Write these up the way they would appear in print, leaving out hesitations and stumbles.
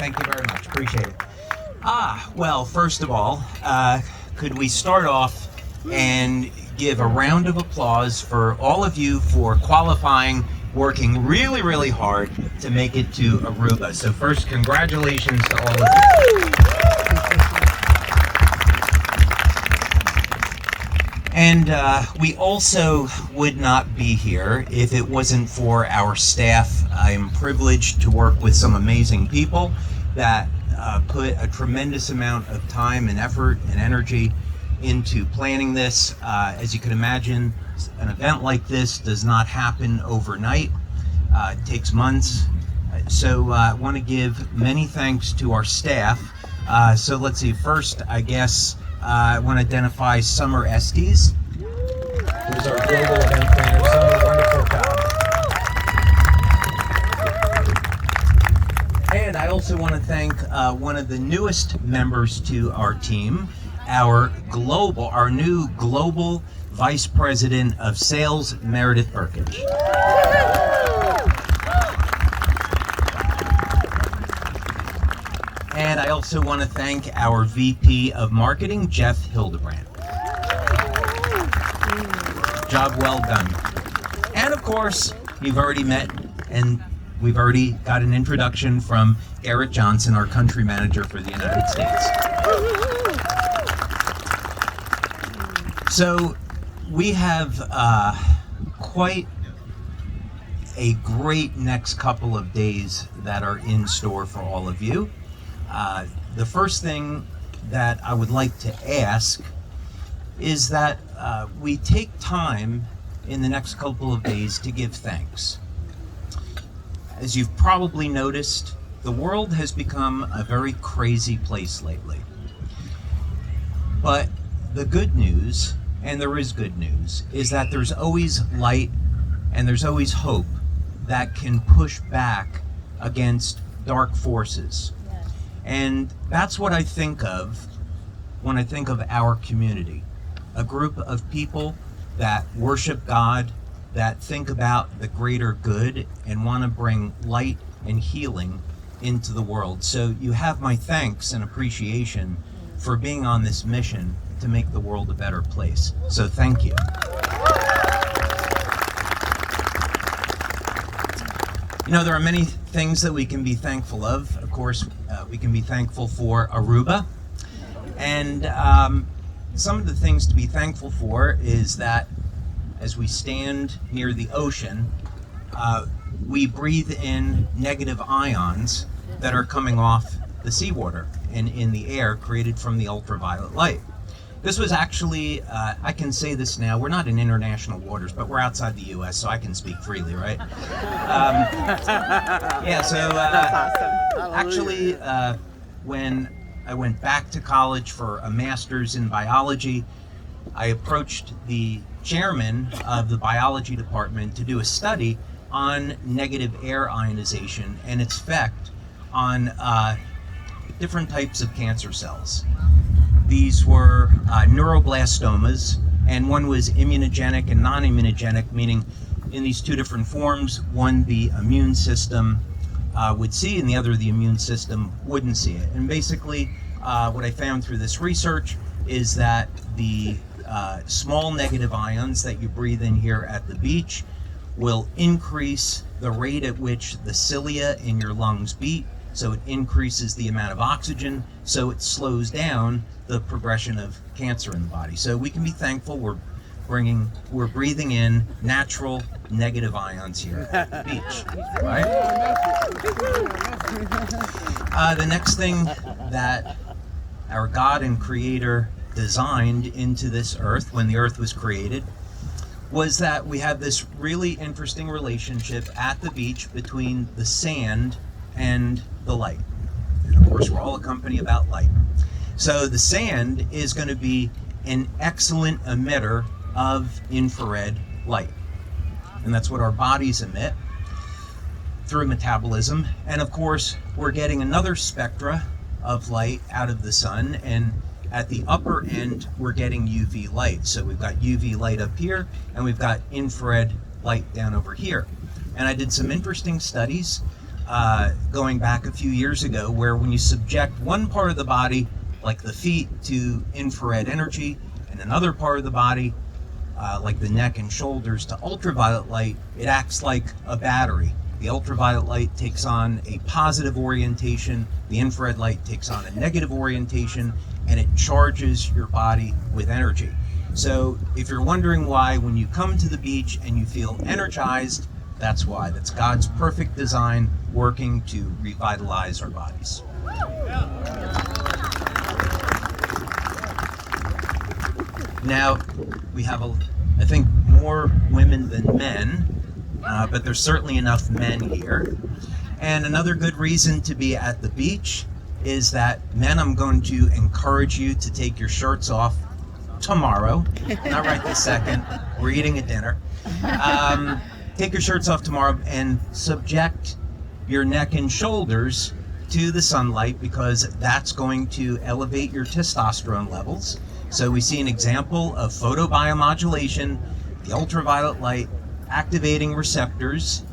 Thank you very much. Appreciate it. Well, first of all, could we start off and give a round of applause for all of you for qualifying, working really, really hard to make it to Aruba. So first, congratulations to all of you. And we also would not be here if it wasn't for our staff. I am privileged to work with some amazing people that put a tremendous amount of time and effort and energy into planning this. As you can imagine, an event like this does not happen overnight. It takes months. So I want to give many thanks to our staff. So let's see, first, I guess, I want to identify Summer Estes, who's our global event planner. Summer, wonderful job. And I also want to thank one of the newest members to our team, our new global vice president of sales, Meredith Burkage. And I also want to thank our VP of Marketing, Jeff Hildebrand. Job well done. And of course, you've already met, and we've already got an introduction from Garrett Johnson, our country manager for the United States. So we have quite a great next couple of days that are in store for all of you. The first thing that I would like to ask is that we take time in the next couple of days to give thanks. As you've probably noticed, the world has become a very crazy place lately. But the good news, and there is good news, is that there's always light and there's always hope that can push back against dark forces. And that's what I think of when I think of our community. A group of people that worship God, that think about the greater good and want to bring light and healing into the world. So you have my thanks and appreciation for being on this mission to make the world a better place. So thank you. You know, there are many things that we can be thankful of. Of course, we can be thankful for Aruba. And some of the things to be thankful for is that as we stand near the ocean, we breathe in negative ions that are coming off the seawater and in the air created from the ultraviolet light. This was actually, I can say this now, we're not in international waters, but we're outside the US, so I can speak freely, right? Yeah, so actually, when I went back to college for a master's in biology, I approached the chairman of the biology department to do a study on negative air ionization and its effect on different types of cancer cells. These were neuroblastomas, and one was immunogenic and non-immunogenic, meaning in these two different forms, one the immune system would see and the other the immune system wouldn't see it. And basically what I found through this research is that the small negative ions that you breathe in here at the beach will increase the rate at which the cilia in your lungs beat, so it increases the amount of oxygen, so it slows down the progression of cancer in the body. So we can be thankful we're breathing in natural negative ions here at the beach, right? The next thing that our God and Creator designed into this earth when the earth was created was that we have this really interesting relationship at the beach between the sand and the light. And of course, we're all a company about light. So the sand is going to be an excellent emitter of infrared light. And that's what our bodies emit through metabolism. And of course, we're getting another spectra of light out of the sun, and at the upper end, we're getting UV light. So we've got UV light up here, and we've got infrared light down over here. And I did some interesting studies going back a few years ago, where when you subject one part of the body, like the feet, to infrared energy, and another part of the body, like the neck and shoulders, to ultraviolet light, it acts like a battery. The ultraviolet light takes on a positive orientation, the infrared light takes on a negative orientation, and it charges your body with energy. So if you're wondering why when you come to the beach and you feel energized, that's why. That's God's perfect design working to revitalize our bodies. Now, we have, I think, more women than men, but there's certainly enough men here. And another good reason to be at the beach is that, men, I'm going to encourage you to take your shirts off tomorrow, not right this second. We're eating at dinner. Take your shirts off tomorrow and subject your neck and shoulders to the sunlight, because that's going to elevate your testosterone levels. So we see an example of photobiomodulation, the ultraviolet light activating receptors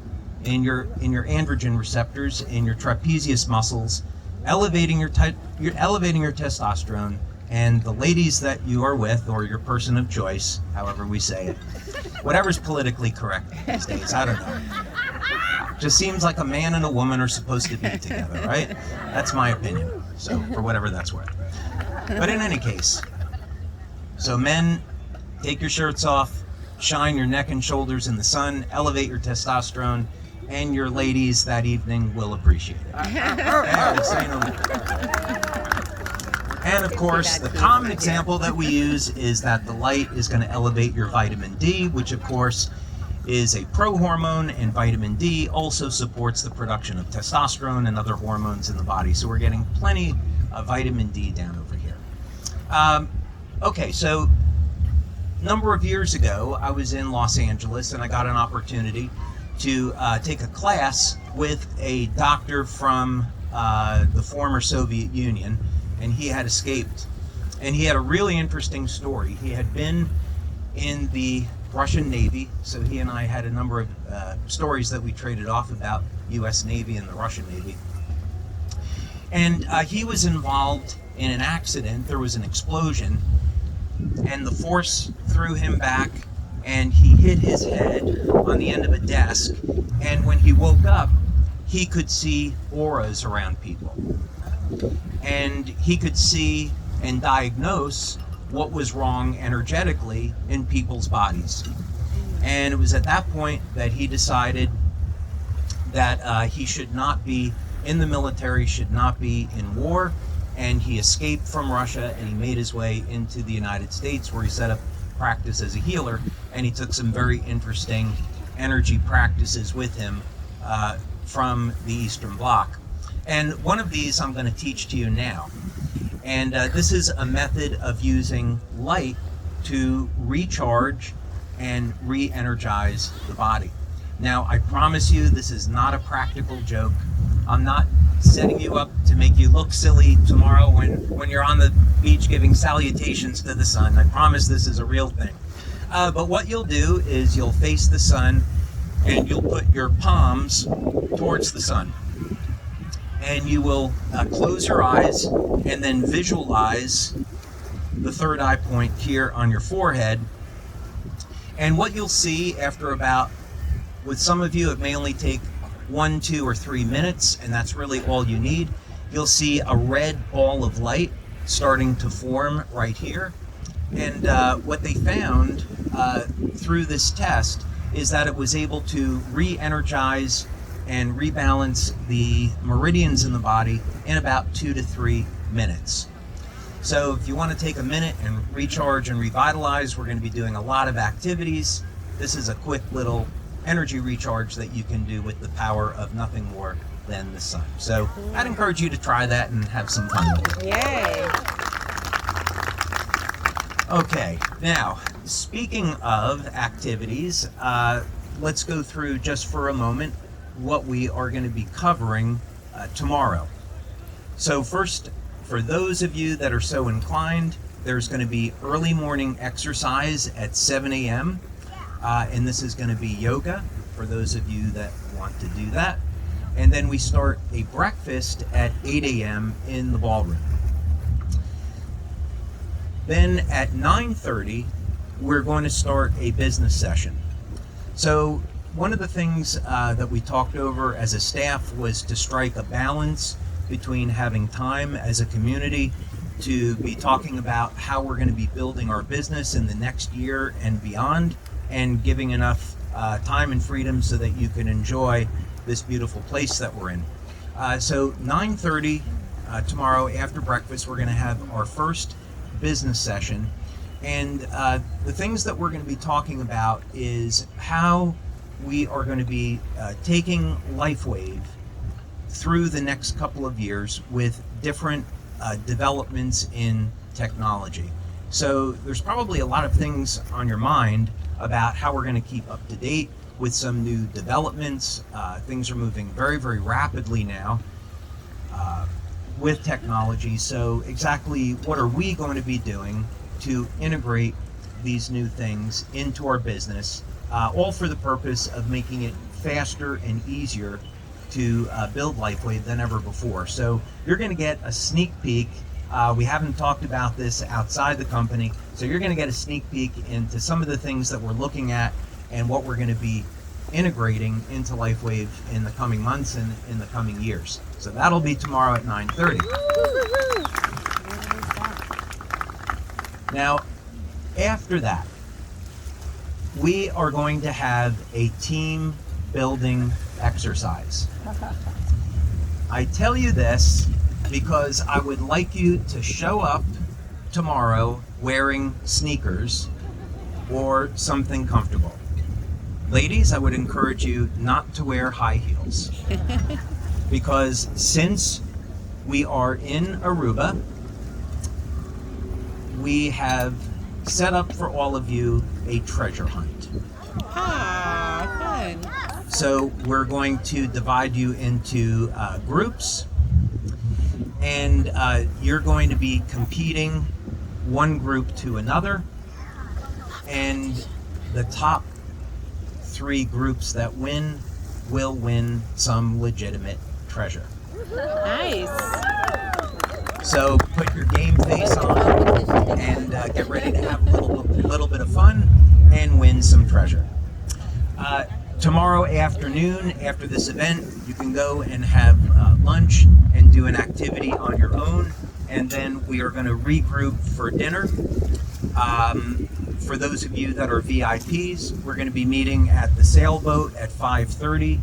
in your androgen receptors in your trapezius muscles, elevating your testosterone. And the ladies that you are with, or your person of choice, however we say it, whatever's politically correct these days, I don't know. Just seems like a man and a woman are supposed to be together, right? That's my opinion. So, for whatever that's worth. But in any case, so men, take your shirts off, shine your neck and shoulders in the sun, elevate your testosterone, and your ladies that evening will appreciate it. And say no more. And of course, the common example that we use is that the light is going to elevate your vitamin D, which of course is a prohormone, and vitamin D also supports the production of testosterone and other hormones in the body. So we're getting plenty of vitamin D down over here. Okay, so a number of years ago, I was in Los Angeles and I got an opportunity to take a class with a doctor from the former Soviet Union, and he had escaped. And he had a really interesting story. He had been in the Russian Navy, so he and I had a number of stories that we traded off about U.S. Navy and the Russian Navy. And he was involved in an accident. There was an explosion, and the force threw him back, and he hit his head on the end of a desk. And when he woke up, he could see auras around people. And he could see and diagnose what was wrong energetically in people's bodies. And it was at that point that he decided that he should not be in the military, should not be in war, and he escaped from Russia and he made his way into the United States, where he set up practice as a healer, and he took some very interesting energy practices with him from the Eastern Bloc. And one of these I'm going to teach to you now. And this is a method of using light to recharge and re-energize the body. Now, I promise you, this is not a practical joke. I'm not setting you up to make you look silly tomorrow when you're on the beach giving salutations to the sun. I promise this is a real thing. But what you'll do is you'll face the sun and you'll put your palms towards the sun. And you will close your eyes and then visualize the third eye point here on your forehead. And what you'll see after about, with some of you, it may only take 1, 2, or 3 minutes, and that's really all you need. You'll see a red ball of light starting to form right here. And what they found through this test is that it was able to re-energize and rebalance the meridians in the body in about 2 to 3 minutes. So if you want to take a minute and recharge and revitalize, we're going to be doing a lot of activities. This is a quick little energy recharge that you can do with the power of nothing more than the sun. So I'd encourage you to try that and have some fun with it. Yay! Okay, now, speaking of activities, let's go through just for a moment what we are going to be covering tomorrow. So first, for those of you that are so inclined, there's going to be early morning exercise at 7 a.m. And this is going to be yoga for those of you that want to do that. and then we start a breakfast at 8 a.m. in the ballroom. Then at 9:30, we're going to start a business session. So one of the things that we talked over as a staff was to strike a balance between having time as a community to be talking about how we're going to be building our business in the next year and beyond, and giving enough time and freedom so that you can enjoy this beautiful place that we're in. So 9:30 tomorrow after breakfast, we're going to have our first business session. And the things that we're going to be talking about is how we are going to be taking LifeWave through the next couple of years with different developments in technology. So there's probably a lot of things on your mind about how we're going to keep up to date with some new developments. Things are moving very, very rapidly now with technology. So exactly what are we going to be doing to integrate these new things into our business, all for the purpose of making it faster and easier to build LifeWave than ever before. So you're going to get a sneak peek. We haven't talked about this outside the company, so you're going to get a sneak peek into some of the things that we're looking at and what we're going to be integrating into LifeWave in the coming months and in the coming years. So that'll be tomorrow at 9:30. Now, after that, we are going to have a team building exercise. I tell you this because I would like you to show up tomorrow wearing sneakers or something comfortable. Ladies, I would encourage you not to wear high heels because since we are in Aruba, we have set up for all of you a treasure hunt. Fun. So we're going to divide you into groups, and you're going to be competing one group to another, and the top 3 groups that win will win some legitimate treasure. Nice. So put your game face on and get ready to have a little bit of fun and win some treasure. Tomorrow afternoon, after this event, you can go and have lunch and do an activity on your own, and then we are going to regroup for dinner. For those of you that are VIPs, we're going to be meeting at the sailboat at 5:30,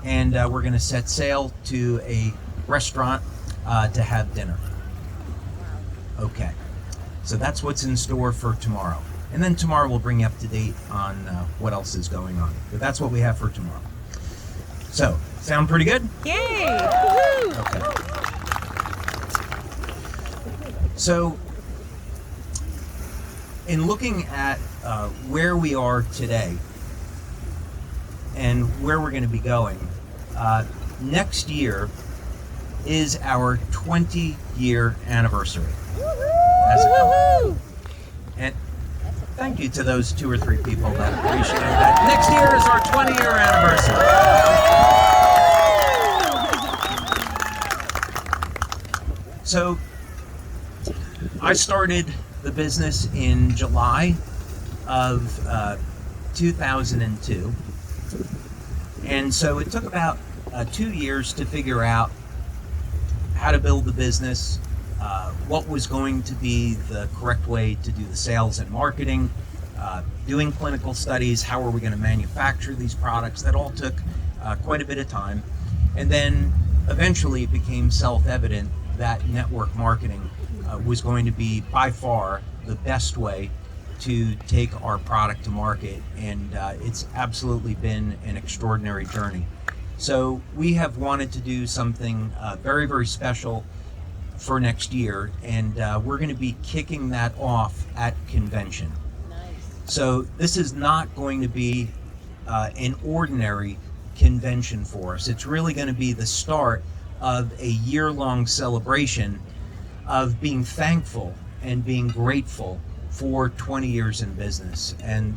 and we're going to set sail to a restaurant to have dinner. Okay, so that's what's in store for tomorrow. And then tomorrow we'll bring you up to date on what else is going on. But that's what we have for tomorrow. So, sound pretty good? Yay! Woohoo! Okay. So, in looking at where we are today and where we're going to be going, next year is our 20-year anniversary as a company. And thank you to those 2 or 3 people that appreciate that. Next year is our 20-year anniversary. So I started the business in July of 2002. And so it took about 2 years to figure out how to build the business, what was going to be the correct way to do the sales and marketing, doing clinical studies, how are we going to manufacture these products. That all took quite a bit of time. And then eventually it became self-evident that network marketing was going to be by far the best way to take our product to market, and it's absolutely been an extraordinary journey. So we have wanted to do something very, very special for next year, and we're going to be kicking that off at convention. Nice. So this is not going to be an ordinary convention for us. It's really going to be the start of a year-long celebration of being thankful and being grateful for 20 years in business. And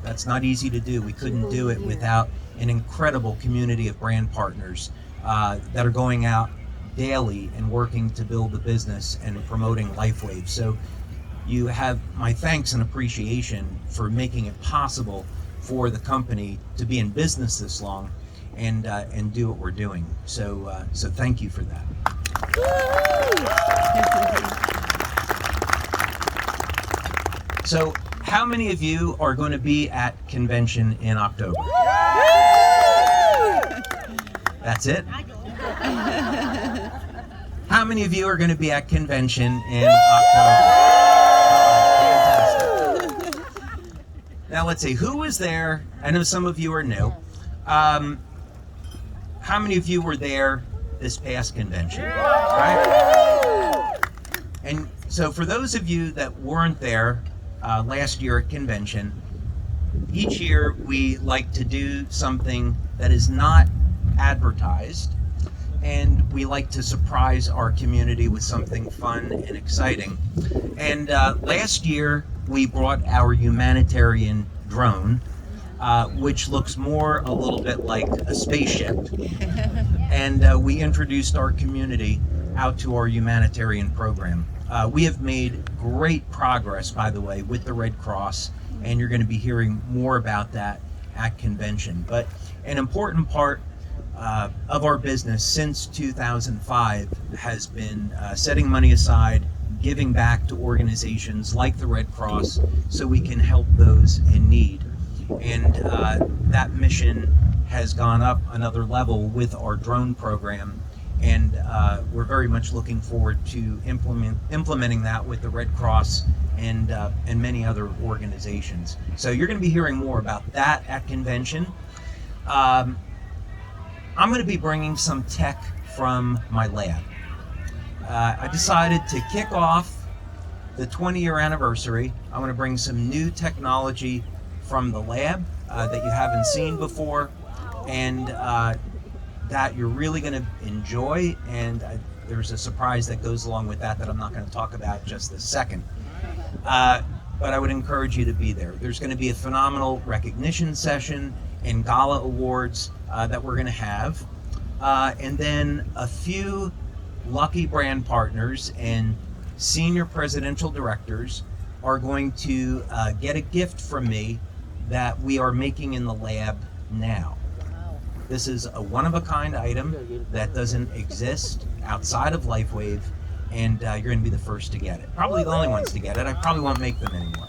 that's not easy to do. We couldn't do it without an incredible community of brand partners that are going out daily and working to build the business and promoting LifeWave. So you have my thanks and appreciation for making it possible for the company to be in business this long and do what we're doing. So thank you for that. So how many of you are going to be at convention in October? That's it? How many of you are going to be at convention in October? Fantastic. Now let's see, who was there? I know some of you are new. How many of you were there this past convention? Right? And so for those of you that weren't there last year at convention, each year we like to do something that is not advertised, and we like to surprise our community with something fun and exciting. And last year we brought our humanitarian drone, which looks more a little bit like a spaceship, and we introduced our community out to our humanitarian program. We have made great progress, by the way, with the Red Cross, and you're going to be hearing more about that at convention. But an important part of our business since 2005 has been setting money aside, giving back to organizations like the Red Cross so we can help those in need. And that mission has gone up another level with our drone program, and we're very much looking forward to implementing that with the Red Cross and many other organizations. So you're going to be hearing more about that at convention. I'm going to be bringing some tech from my lab. I decided to kick off the 20-year anniversary. I want to bring some new technology from the lab that you haven't seen before, and that you're really going to enjoy, and there's a surprise that goes along with that I'm not going to talk about just this second. But I would encourage you to be there. There's going to be a phenomenal recognition session and gala awards that we're going to have, and then a few lucky brand partners and senior presidential directors are going to get a gift from me that we are making in the lab now. This is a one-of-a-kind item that doesn't exist outside of LifeWave, and you're going to be the first to get it. Probably the only ones to get it. I probably won't make them anymore.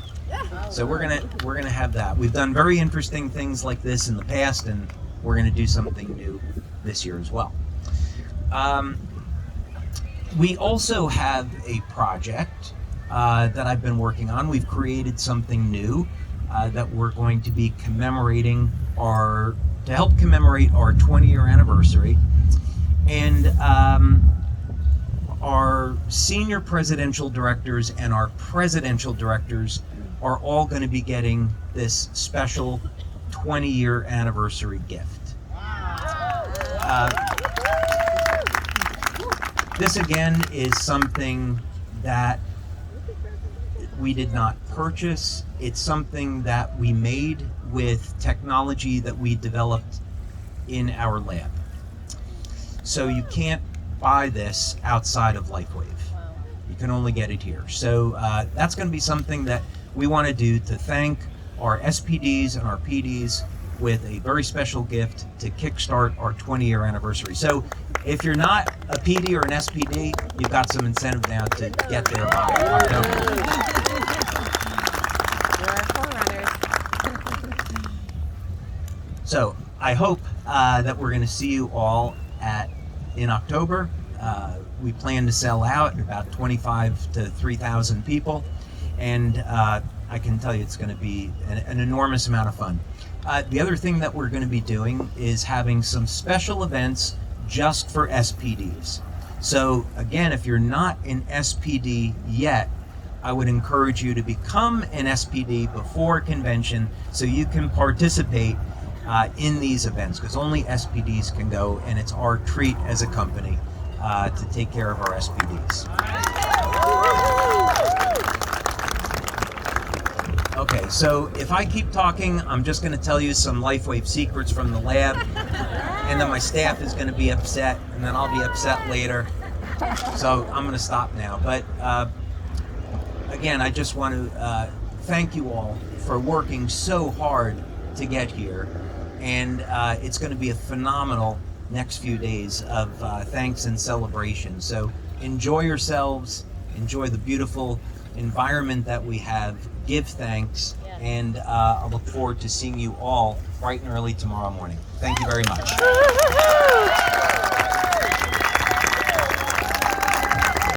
So we're gonna have that. We've done very interesting things like this in the past, and we're going to do something new this year as well. We also have a project that I've been working on. We've created something new that we're going to be commemorating to help commemorate our 20-year anniversary. And our senior presidential directors and our presidential directors are all going to be getting this special 20-year anniversary gift. This again is something that we did not purchase. It's something that we made with technology that we developed in our lab. So you can't buy this outside of LifeWave. You can only get it here. So that's going to be something that we want to do to thank our SPDs and our PDs with a very special gift to kickstart our 20-year anniversary. So if you're not a PD or an SPD, you've got some incentive now to get there by October. So I hope that we're going to see you all in October. We plan to sell out about 25 to 3,000 people, and I can tell you it's going to be an enormous amount of fun. The other thing that we're going to be doing is having some special events just for SPDs. So again, if you're not an SPD yet, I would encourage you to become an SPD before convention so you can participate in these events, because only SPDs can go, and it's our treat as a company to take care of our SPDs. Okay, so if I keep talking, I'm just going to tell you some LifeWave secrets from the lab. and then my staff is going to be upset, and then I'll be upset later. So I'm going to stop now. But again, I just want to thank you all for working so hard to get here, and it's going to be a phenomenal next few days of thanks and celebration. So enjoy yourselves, enjoy the beautiful environment that we have, give thanks, and I look forward to seeing you all bright and early tomorrow morning. Thank you very much.